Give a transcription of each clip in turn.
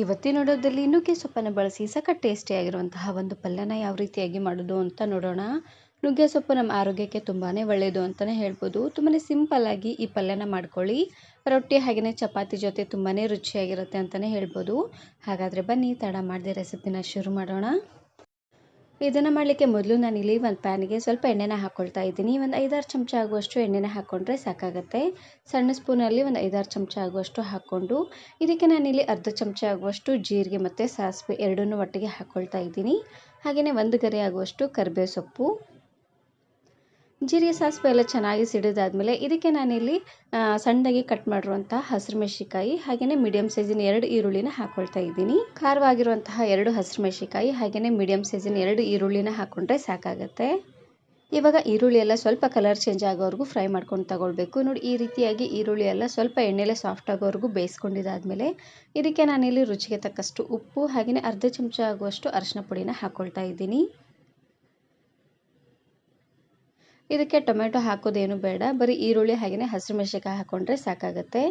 ಇವತ್ತಿನ ವಿಡಿಯೋದಲ್ಲಿ ನುಗ್ಗೆ ಸೊಪ್ಪನ್ನು ಬಳಸಿ ಸಖತ್ ಟೇಸ್ಟಿಯಾಗಿರುವಂತಹ ಒಂದು ಪಲ್ಯನ ಯಾವ ರೀತಿಯಾಗಿ ಮಾಡೋದು ಅಂತ ನೋಡೋಣ. ನುಗ್ಗೆ ಸೊಪ್ಪು ನಮ್ಮ ಆರೋಗ್ಯಕ್ಕೆ ತುಂಬಾ ಒಳ್ಳೆಯದು ಅಂತಲೇ ಹೇಳ್ಬೋದು. ತುಂಬಾ ಸಿಂಪಲ್ಲಾಗಿ ಈ ಪಲ್ಯನ ಮಾಡ್ಕೊಳ್ಳಿ. ರೊಟ್ಟಿ ಹಾಗೆಯೇ ಚಪಾತಿ ಜೊತೆ ತುಂಬಾ ರುಚಿಯಾಗಿರುತ್ತೆ ಅಂತಲೇ ಹೇಳ್ಬೋದು. ಹಾಗಾದರೆ ಬನ್ನಿ ತಡ ಮಾಡದೆ ರೆಸಿಪಿನ ಶುರು ಮಾಡೋಣ. ಇದನ್ನು ಮಾಡಲಿಕ್ಕೆ ಮೊದಲು ನಾನಿಲ್ಲಿ ಒಂದು ಪ್ಯಾನಿಗೆ ಸ್ವಲ್ಪ ಎಣ್ಣೆನ ಹಾಕ್ಕೊಳ್ತಾ ಇದ್ದೀನಿ. ಒಂದು 5-6 ಚಮಚ ಆಗುವಷ್ಟು ಎಣ್ಣೆನ ಹಾಕ್ಕೊಂಡ್ರೆ ಸಾಕಾಗುತ್ತೆ. ಸಣ್ಣ ಸ್ಪೂನಲ್ಲಿ ಒಂದು 5-6 ಚಮಚ ಆಗುವಷ್ಟು ಹಾಕ್ಕೊಂಡು ಇದಕ್ಕೆ ನಾನಿಲ್ಲಿ ಅರ್ಧ ಚಮಚ ಆಗುವಷ್ಟು ಜೀರಿಗೆ ಮತ್ತು ಸಾಸಿವೆ ಎರಡನ್ನೂ ಒಟ್ಟಿಗೆ ಹಾಕ್ಕೊಳ್ತಾ ಇದ್ದೀನಿ. ಹಾಗೆಯೇ 1 ಗರಿ ಆಗುವಷ್ಟು ಕರಿಬೇವು ಸೊಪ್ಪು. ಜೀರಿಗೆ ಸಾಸಿವೆ ಎಲ್ಲ ಚೆನ್ನಾಗಿ ಸಿಡಿದಾದ್ಮೇಲೆ ಇದಕ್ಕೆ ನಾನಿಲ್ಲಿ ಸಣ್ಣದಾಗಿ ಕಟ್ ಮಾಡಿರುವಂಥ ಹಸಿರು ಮೆಣಸಿಕಾಯಿ ಹಾಗೆಯೇ ಮೀಡಿಯಮ್ ಸೈಜಿನ 2 ಈರುಳ್ಳಿನ ಹಾಕ್ಕೊಳ್ತಾ ಇದ್ದೀನಿ. ಖಾರವಾಗಿರುವಂತಹ 2 ಹಸಿರು ಮೆಣಸಿಕಾಯಿ ಹಾಗೆಯೇ ಮೀಡಿಯಮ್ ಸೈಜಿನ 2 ಈರುಳ್ಳಿನ ಹಾಕ್ಕೊಂಡ್ರೆ ಸಾಕಾಗುತ್ತೆ. ಇವಾಗ ಈರುಳ್ಳಿ ಎಲ್ಲ ಸ್ವಲ್ಪ ಕಲರ್ ಚೇಂಜ್ ಆಗೋವರೆಗೂ ಫ್ರೈ ಮಾಡ್ಕೊಂಡು ತಗೊಳ್ಬೇಕು. ನೋಡಿ, ಈ ರೀತಿಯಾಗಿ ಈರುಳ್ಳಿ ಎಲ್ಲ ಸ್ವಲ್ಪ ಎಣ್ಣೆಲೆ ಸಾಫ್ಟ್ ಆಗೋವರೆಗೂ ಬೇಯಿಸ್ಕೊಂಡಿದ್ದಾದಮೇಲೆ ಇದಕ್ಕೆ ನಾನಿಲ್ಲಿ ರುಚಿಗೆ ತಕ್ಕಷ್ಟು ಉಪ್ಪು ಹಾಗೆಯೇ ಅರ್ಧ ಚಮಚ ಆಗುವಷ್ಟು ಅರಿಶಿನ ಪುಡಿನ ಹಾಕ್ಕೊಳ್ತಾ ಇದ್ದೀನಿ. ಇದಕ್ಕೆ ಟೊಮೆಟೊ ಹಾಕೋದೇನು ಬೇಡ, ಬರೀ ಈರುಳ್ಳಿ ಹಾಗೆಯೇ ಹಸಿರು ಮೆಣಸಿನಕಾಯಿ ಹಾಕ್ಕೊಂಡ್ರೆ ಸಾಕಾಗುತ್ತೆ.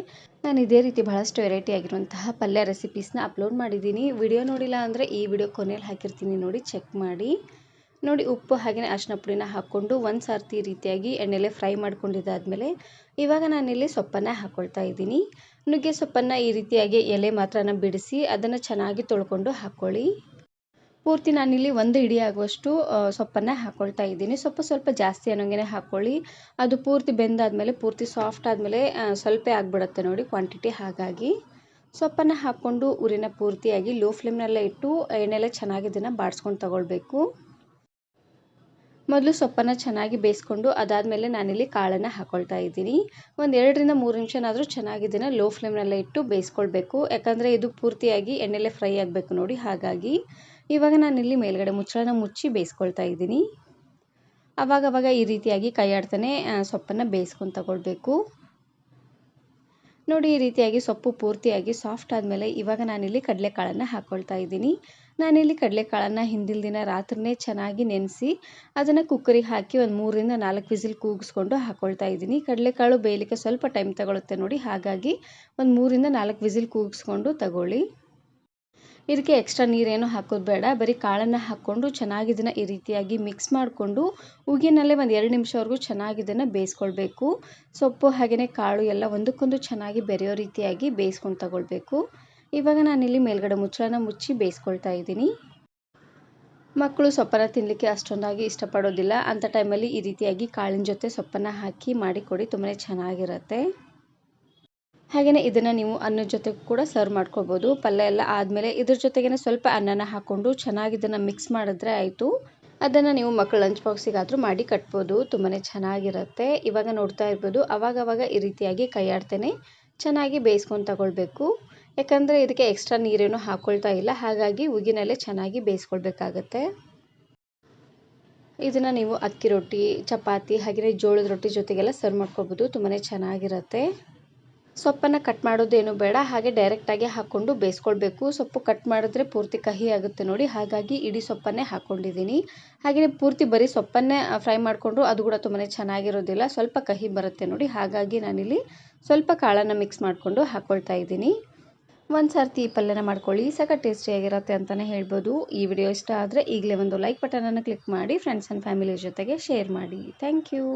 ನಾನು ಇದೇ ರೀತಿ ಬಹಳಷ್ಟು ವೆರೈಟಿ ಆಗಿರುವಂತಹ ಪಲ್ಯ ರೆಸಿಪೀಸ್ನ ಅಪ್ಲೋಡ್ ಮಾಡಿದ್ದೀನಿ. ವಿಡಿಯೋ ನೋಡಿಲ್ಲ ಅಂದರೆ ಈ ವಿಡಿಯೋ ಕೊನೆಯಲ್ಲಿ ಹಾಕಿರ್ತೀನಿ, ನೋಡಿ ಚೆಕ್ ಮಾಡಿ. ನೋಡಿ, ಉಪ್ಪು ಹಾಗೆಯೇ ಅರಿಶಿನ ಪುಡಿನ ಹಾಕ್ಕೊಂಡು ಒಂದು ಸಾರ್ತಿ ರೀತಿಯಾಗಿ ಎಣ್ಣೆಲೆ ಫ್ರೈ ಮಾಡ್ಕೊಂಡಿದ್ದಾದಮೇಲೆ ಇವಾಗ ನಾನಿಲ್ಲಿ ಸೊಪ್ಪನ್ನು ಹಾಕ್ಕೊಳ್ತಾ ಇದ್ದೀನಿ. ನುಗ್ಗೆ ಸೊಪ್ಪನ್ನು ಈ ರೀತಿಯಾಗಿ ಎಲೆ ಮಾತ್ರನ ಬಿಡಿಸಿ ಅದನ್ನು ಚೆನ್ನಾಗಿ ತೊಳ್ಕೊಂಡು ಹಾಕ್ಕೊಳ್ಳಿ. ಪೂರ್ತಿ ನಾನಿಲ್ಲಿ 1 ಹಿಡಿ ಆಗುವಷ್ಟು ಸೊಪ್ಪನ್ನು ಹಾಕ್ಕೊಳ್ತಾ ಇದ್ದೀನಿ. ಸೊಪ್ಪು ಸ್ವಲ್ಪ ಜಾಸ್ತಿ ಅನ್ನೋಂಗೆ ಹಾಕ್ಕೊಳ್ಳಿ. ಅದು ಪೂರ್ತಿ ಬೆಂದಾದಮೇಲೆ ಪೂರ್ತಿ ಸಾಫ್ಟ್ ಆದಮೇಲೆ ಸ್ವಲ್ಪ ಆಗಿಬಿಡುತ್ತೆ ನೋಡಿ ಕ್ವಾಂಟಿಟಿ. ಹಾಗಾಗಿ ಸೊಪ್ಪನ್ನು ಹಾಕ್ಕೊಂಡು ಉರಿನ ಪೂರ್ತಿಯಾಗಿ ಲೋ ಫ್ಲೇಮ್ನಲ್ಲೇ ಇಟ್ಟು ಎಣ್ಣೆಲೆ ಚೆನ್ನಾಗಿ ಇದನ್ನು ಬಾಡಿಸ್ಕೊಂಡು ತಗೊಳ್ಬೇಕು. ಮೊದಲು ಸೊಪ್ಪನ್ನು ಚೆನ್ನಾಗಿ ಬೇಯಿಸ್ಕೊಂಡು ಅದಾದಮೇಲೆ ನಾನಿಲ್ಲಿ ಕಾಳನ್ನು ಹಾಕ್ಕೊಳ್ತಾ ಇದ್ದೀನಿ. ಒಂದು 2-3 ನಿಮಿಷನಾದರೂ ಚೆನ್ನಾಗಿ ಇದನ್ನು ಲೋ ಫ್ಲೇಮ್ನಲ್ಲೇ ಇಟ್ಟು ಬೇಯಿಸ್ಕೊಳ್ಬೇಕು. ಯಾಕಂದರೆ ಇದು ಪೂರ್ತಿಯಾಗಿ ಎಣ್ಣೆಲೆ ಫ್ರೈ ಆಗಬೇಕು ನೋಡಿ. ಹಾಗಾಗಿ ಇವಾಗ ನಾನಿಲ್ಲಿ ಮೇಲ್ಗಡೆ ಮುಚ್ಚಳನ ಮುಚ್ಚಿ ಬೇಯಿಸ್ಕೊಳ್ತಾ ಇದ್ದೀನಿ. ಆವಾಗವಾಗ ಈ ರೀತಿಯಾಗಿ ಕೈ ಆಡ್ತಾನೆ ಸೊಪ್ಪನ್ನು ಬೇಯಿಸ್ಕೊಂಡು ತಗೊಳ್ಬೇಕು. ನೋಡಿ, ಈ ರೀತಿಯಾಗಿ ಸೊಪ್ಪು ಪೂರ್ತಿಯಾಗಿ ಸಾಫ್ಟ್ ಆದಮೇಲೆ ಇವಾಗ ನಾನಿಲ್ಲಿ ಕಡಲೆಕಾಳನ್ನು ಹಾಕ್ಕೊಳ್ತಾ ಇದ್ದೀನಿ. ನಾನಿಲ್ಲಿ ಕಡಲೆಕಾಳನ್ನು ಹಿಂದಿನ ದಿನ ರಾತ್ರಿನೇ ಚೆನ್ನಾಗಿ ನೆನೆಸಿ ಅದನ್ನು ಕುಕ್ಕರಿಗೆ ಹಾಕಿ ಒಂದು 3-4 ವಿಸಿಲ್ ಕೂಗಿಸ್ಕೊಂಡು ಹಾಕ್ಕೊಳ್ತಾ ಇದ್ದೀನಿ. ಕಡಲೆಕಾಳು ಬೇಯಲಿಕ್ಕೆ ಸ್ವಲ್ಪ ಟೈಮ್ ತಗೊಳುತ್ತೆ ನೋಡಿ. ಹಾಗಾಗಿ ಒಂದು 3-4 ವಿಸಿಲ್ ಕೂಗಿಸ್ಕೊಂಡು ತಗೊಳ್ಳಿ. ಇದಕ್ಕೆ ಎಕ್ಸ್ಟ್ರಾ ನೀರೇನು ಹಾಕೋದು ಬೇಡ, ಬರೀ ಕಾಳನ್ನು ಹಾಕ್ಕೊಂಡು ಚೆನ್ನಾಗಿ ಇದನ್ನು ಈ ರೀತಿಯಾಗಿ ಮಿಕ್ಸ್ ಮಾಡಿಕೊಂಡು ಉಗಿನಲ್ಲೇ ಒಂದು 2 ನಿಮಿಷವರೆಗೂ ಚೆನ್ನಾಗಿ ಇದನ್ನು ಬೇಯಿಸ್ಕೊಳ್ಬೇಕು. ಸೊಪ್ಪು ಹಾಗೆಯೇ ಕಾಳು ಎಲ್ಲ ಒಂದಕ್ಕೊಂದು ಚೆನ್ನಾಗಿ ಬೆರೆಯೋ ರೀತಿಯಾಗಿ ಬೇಯಿಸ್ಕೊಂಡು ತಗೊಳ್ಬೇಕು. ಇವಾಗ ನಾನಿಲ್ಲಿ ಮೇಲ್ಗಡೆ ಮುಚ್ಚಳನ ಮುಚ್ಚಿ ಬೇಯಿಸ್ಕೊಳ್ತಾ ಇದ್ದೀನಿ. ಮಕ್ಕಳು ಸೊಪ್ಪನ್ನು ತಿನ್ನಲಿಕ್ಕೆ ಅಷ್ಟೊಂದಾಗಿ ಇಷ್ಟಪಡೋದಿಲ್ಲ. ಅಂಥ ಟೈಮಲ್ಲಿ ಈ ರೀತಿಯಾಗಿ ಕಾಳಿನ ಜೊತೆ ಸೊಪ್ಪನ್ನು ಹಾಕಿ ಮಾಡಿಕೊಡಿ, ತುಂಬಾ ಚೆನ್ನಾಗಿರುತ್ತೆ. ಹಾಗೆಯೇ ಇದನ್ನು ನೀವು ಅನ್ನದ ಜೊತೆ ಕೂಡ ಸರ್ವ್ ಮಾಡ್ಕೊಳ್ಬೋದು. ಪಲ್ಯ ಎಲ್ಲ ಆದಮೇಲೆ ಇದ್ರ ಜೊತೆಗೇ ಸ್ವಲ್ಪ ಅನ್ನನ ಹಾಕ್ಕೊಂಡು ಚೆನ್ನಾಗಿ ಇದನ್ನು ಮಿಕ್ಸ್ ಮಾಡಿದ್ರೆ ಆಯಿತು. ಅದನ್ನು ನೀವು ಮಕ್ಕಳ ಲಂಚ್ ಬಾಕ್ಸಿಗಾದರೂ ಮಾಡಿ ಕಟ್ಬೋದು, ತುಂಬಾ ಚೆನ್ನಾಗಿರುತ್ತೆ. ಇವಾಗ ನೋಡ್ತಾ ಇರ್ಬೋದು, ಅವಾಗವಾಗ ಈ ರೀತಿಯಾಗಿ ಕೈ ಆಡ್ತೇನೆ ಚೆನ್ನಾಗಿ ಬೇಯಿಸ್ಕೊಂಡು ತಗೊಳ್ಬೇಕು. ಯಾಕಂದರೆ ಇದಕ್ಕೆ ಎಕ್ಸ್ಟ್ರಾ ನೀರೇನು ಹಾಕ್ಕೊಳ್ತಾ ಇಲ್ಲ. ಹಾಗಾಗಿ ಉಗಿನಲ್ಲೇ ಚೆನ್ನಾಗಿ ಬೇಯಿಸ್ಕೊಳ್ಬೇಕಾಗತ್ತೆ. ಇದನ್ನು ನೀವು ಅಕ್ಕಿ ರೊಟ್ಟಿ, ಚಪಾತಿ ಹಾಗೆಯೇ ಜೋಳದ ರೊಟ್ಟಿ ಜೊತೆಗೆಲ್ಲ ಸರ್ವ್ ಮಾಡ್ಕೊಳ್ಬೋದು, ತುಂಬಾ ಚೆನ್ನಾಗಿರುತ್ತೆ. ಸೊಪ್ಪನ್ನು ಕಟ್ ಮಾಡೋದೇನು ಬೇಡ, ಹಾಗೆ ಡೈರೆಕ್ಟಾಗಿ ಹಾಕ್ಕೊಂಡು ಬೇಯಿಸ್ಕೊಳ್ಬೇಕು. ಸೊಪ್ಪು ಕಟ್ ಮಾಡಿದ್ರೆ ಪೂರ್ತಿ ಕಹಿ ಆಗುತ್ತೆ ನೋಡಿ. ಹಾಗಾಗಿ ಇಡೀ ಸೊಪ್ಪನ್ನೇ ಹಾಕ್ಕೊಂಡಿದ್ದೀನಿ. ಹಾಗೆಯೇ ಪೂರ್ತಿ ಬರೀ ಸೊಪ್ಪನ್ನೇ ಫ್ರೈ ಮಾಡಿಕೊಂಡ್ರು ಅದು ಕೂಡ ತುಂಬಾ ಚೆನ್ನಾಗಿರೋದಿಲ್ಲ, ಸ್ವಲ್ಪ ಕಹಿ ಬರುತ್ತೆ ನೋಡಿ. ಹಾಗಾಗಿ ನಾನಿಲ್ಲಿ ಸ್ವಲ್ಪ ಕಾಳನ್ನು ಮಿಕ್ಸ್ ಮಾಡಿಕೊಂಡು ಹಾಕ್ಕೊಳ್ತಾ ಇದ್ದೀನಿ. ಒಂದು ಸಾರ್ತಿ ಈ ಪಲ್ಯನ ಮಾಡ್ಕೊಳ್ಳಿ, ಸಖತ್ ಟೇಸ್ಟಿಯಾಗಿರುತ್ತೆ ಅಂತಲೇ ಹೇಳ್ಬೋದು. ಈ ವಿಡಿಯೋ ಇಷ್ಟ ಆದರೆ ಈಗಲೇ ಒಂದು ಲೈಕ್ ಬಟನನ್ನು ಕ್ಲಿಕ್ ಮಾಡಿ ಫ್ರೆಂಡ್ಸ್ ಆ್ಯಂಡ್ ಫ್ಯಾಮಿಲಿ ಜೊತೆಗೆ ಶೇರ್ ಮಾಡಿ. Thank you.